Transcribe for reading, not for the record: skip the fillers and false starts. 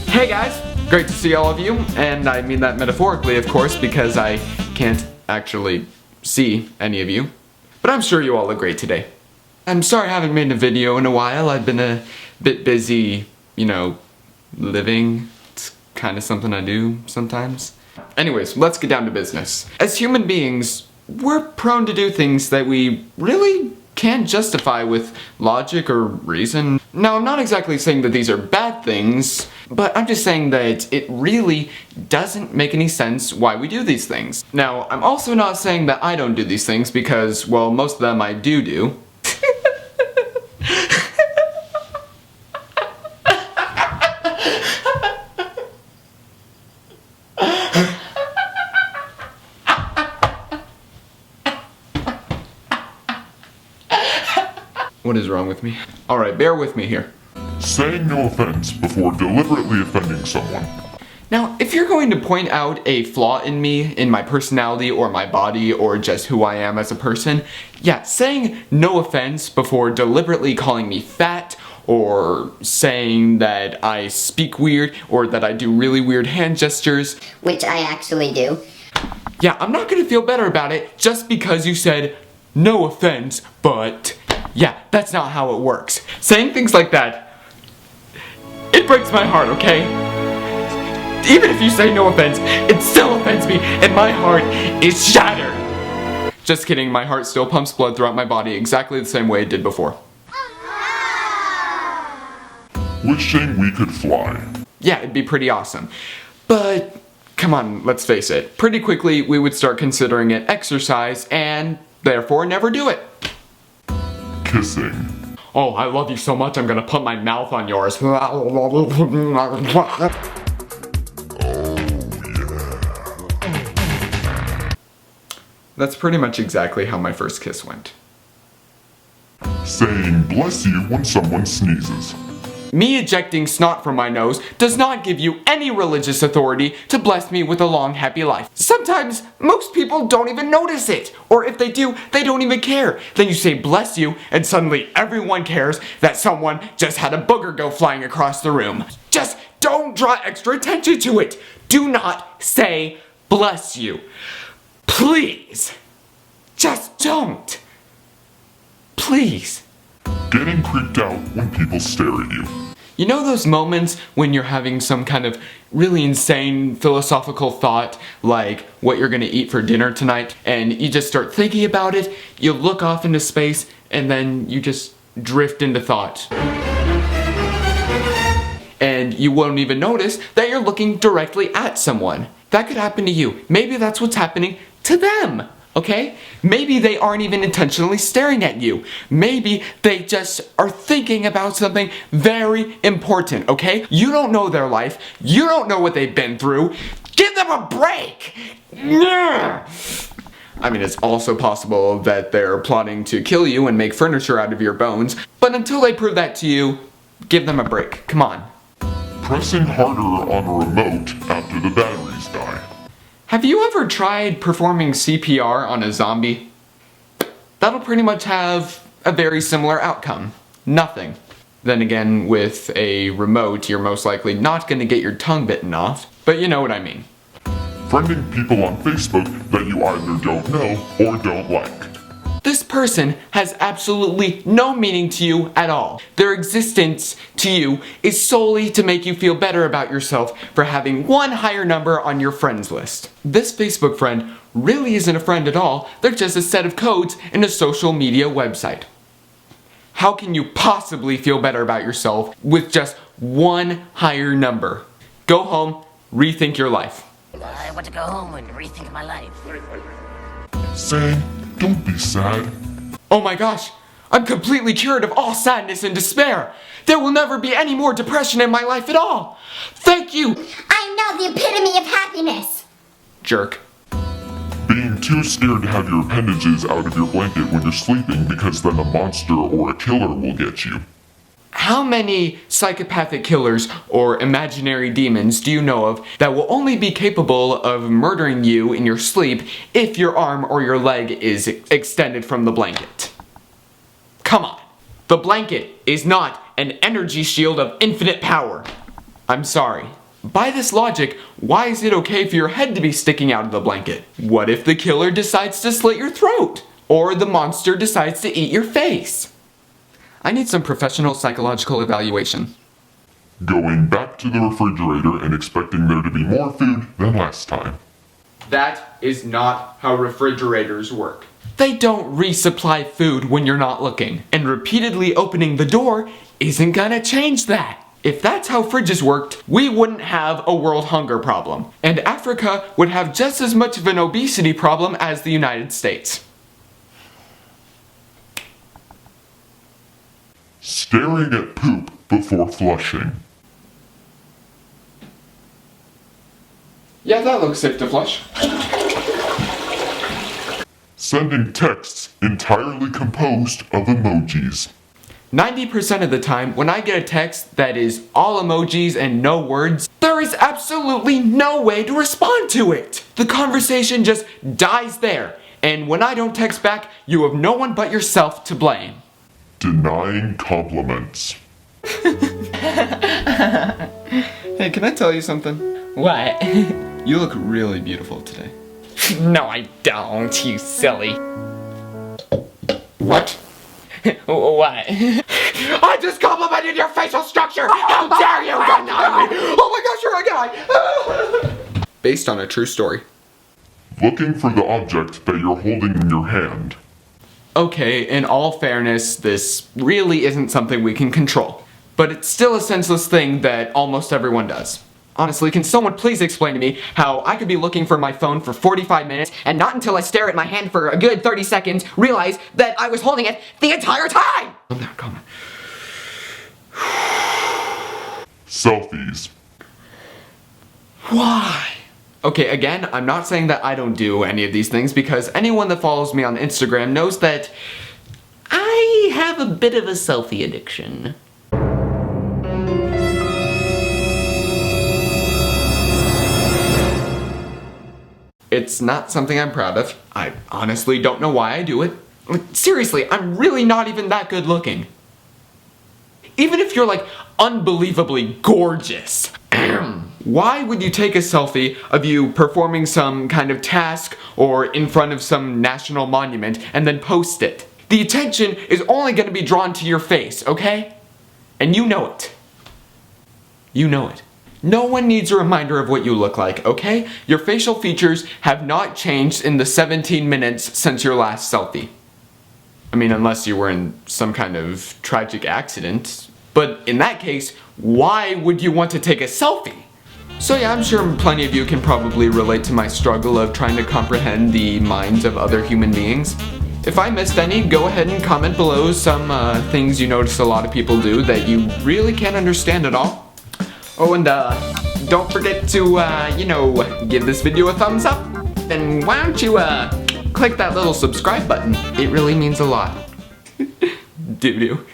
Hey guys, great to see all of you, and I mean that metaphorically, of course, because I can't actually see any of you. But I'm sure you all look great today. I'm sorry I haven't made a video in a while. I've been a bit busy, living. It's kind of something I do sometimes. Anyways, let's get down to business. As human beings, we're prone to do things that we really can't justify with logic or reason. Now, I'm not exactly saying that these are bad things, but I'm just saying that it really doesn't make any sense why we do these things. Now, I'm also not saying that I don't do these things because, well, most of them I do. What is wrong with me? Alright, bear with me here. Saying no offense before deliberately offending someone. Now, if you're going to point out a flaw in me, in my personality or my body or just who I am as a person, yeah, saying no offense before deliberately calling me fat or saying that I speak weird or that I do really weird hand gestures, which I actually do. Yeah, I'm not gonna feel better about it just because you said no offense, but yeah, that's not how it works. Saying things like that, it breaks my heart, okay? Even if you say no offense, it still offends me, and my heart is shattered. Just kidding, my heart still pumps blood throughout my body exactly the same way it did before. Wishing we could fly. Yeah, it'd be pretty awesome. But, come on, let's face it. Pretty quickly, we would start considering it exercise, and therefore never do it. Kissing. Oh, I love you so much, I'm gonna put my mouth on yours. That's pretty much exactly how my first kiss went. Saying bless you when someone sneezes. Me ejecting snot from my nose does not give you any religious authority to bless me with a long, happy life. Sometimes, most people don't even notice it. Or if they do, they don't even care. Then you say bless you, and suddenly everyone cares that someone just had a booger go flying across the room. Just don't draw extra attention to it. Do not say bless you. Please. Just don't. Please. Getting creeped out when people stare at you. You know those moments when you're having some kind of really insane philosophical thought, like what you're gonna eat for dinner tonight, and you just start thinking about it, you look off into space, and then you just drift into thought. And you won't even notice that you're looking directly at someone. That could happen to you. Maybe that's what's happening to them. Okay? Maybe they aren't even intentionally staring at you. Maybe they just are thinking about something very important, okay? You don't know their life. You don't know what they've been through. Give them a break! I mean, it's also possible that they're plotting to kill you and make furniture out of your bones, but until they prove that to you, give them a break. Come on. Pressing harder on a remote after the batteries die. Have you ever tried performing CPR on a zombie? That'll pretty much have a very similar outcome. Nothing. Then again, with a remote, you're most likely not going to get your tongue bitten off, but you know what I mean. Friending people on Facebook that you either don't know or don't like. This person has absolutely no meaning to you at all. Their existence to you is solely to make you feel better about yourself for having one higher number on your friends list. This Facebook friend really isn't a friend at all, they're just a set of codes in a social media website. How can you possibly feel better about yourself with just one higher number? Go home, rethink your life. I want to go home and rethink my life. Saying don't be sad. Oh my gosh, I'm completely cured of all sadness and despair. There will never be any more depression in my life at all. Thank you. I'm now the epitome of happiness. Jerk. Being too scared to have your appendages out of your blanket when you're sleeping because then a monster or a killer will get you. How many psychopathic killers or imaginary demons do you know of that will only be capable of murdering you in your sleep if your arm or your leg is extended from the blanket? Come on. The blanket is not an energy shield of infinite power. I'm sorry. By this logic, why is it okay for your head to be sticking out of the blanket? What if the killer decides to slit your throat? Or the monster decides to eat your face? I need some professional psychological evaluation. Going back to the refrigerator and expecting there to be more food than last time. That is not how refrigerators work. They don't resupply food when you're not looking, and repeatedly opening the door isn't gonna change that. If that's how fridges worked, we wouldn't have a world hunger problem, and Africa would have just as much of an obesity problem as the United States. Staring at poop before flushing. Yeah, that looks safe to flush. Sending texts entirely composed of emojis. 90% of the time, when I get a text that is all emojis and no words, there is absolutely no way to respond to it. The conversation just dies there, and when I don't text back, you have no one but yourself to blame. Denying compliments. Hey, can I tell you something? What? You look really beautiful today. No, I don't, you silly. What? What? I just complimented your facial structure! How dare you deny me! Oh my gosh, you're a guy! Based on a true story. Looking for the object that you're holding in your hand. Okay, in all fairness, this really isn't something we can control. But it's still a senseless thing that almost everyone does. Honestly, can someone please explain to me how I could be looking for my phone for 45 minutes and not until I stare at my hand for a good 30 seconds realize that I was holding it the entire time? Calm down. Selfies. Why? Okay, again, I'm not saying that I don't do any of these things because anyone that follows me on Instagram knows that I have a bit of a selfie addiction. It's not something I'm proud of. I honestly don't know why I do it. Like, seriously, I'm really not even that good looking. Even if you're like unbelievably gorgeous, why would you take a selfie of you performing some kind of task or in front of some national monument and then post it? The attention is only going to be drawn to your face, okay? And you know it. You know it. No one needs a reminder of what you look like, okay? Your facial features have not changed in the 17 minutes since your last selfie. I mean, unless you were in some kind of tragic accident. But in that case, why would you want to take a selfie? So yeah, I'm sure plenty of you can probably relate to my struggle of trying to comprehend the minds of other human beings. If I missed any, go ahead and comment below some things you notice a lot of people do that you really can't understand at all. Oh, and don't forget to, give this video a thumbs up. And why don't you, click that little subscribe button? It really means a lot. Doo-doo.